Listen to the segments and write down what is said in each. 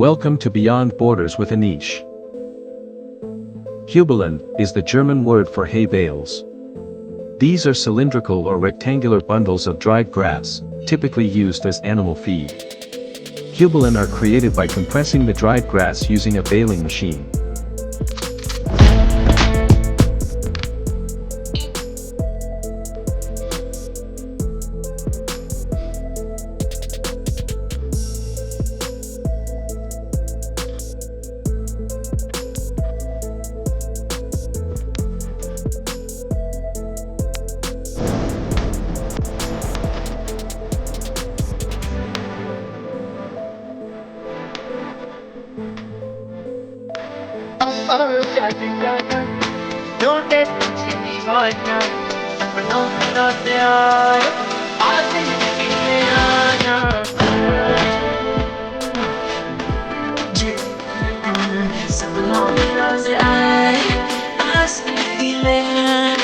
Welcome to Beyond Borders with a Niche. Heuballen is the German word for hay bales. These are cylindrical or rectangular bundles of dried grass, typically used as animal feed. Heuballen are created by compressing the dried grass using a baling machine. Don't let me see right now. No, not the eye. I think it's the eye. Something on the eye. I see the eye.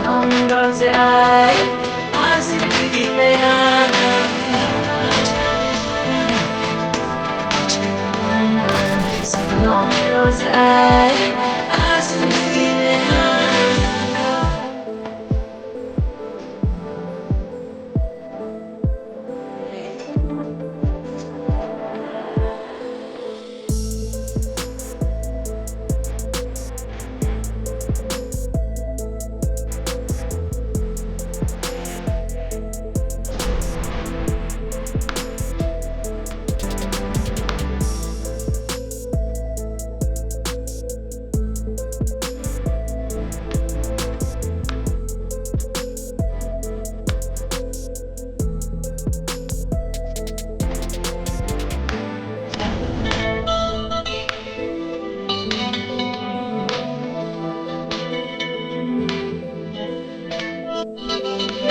Under the eye, I see the eye. Under the eye.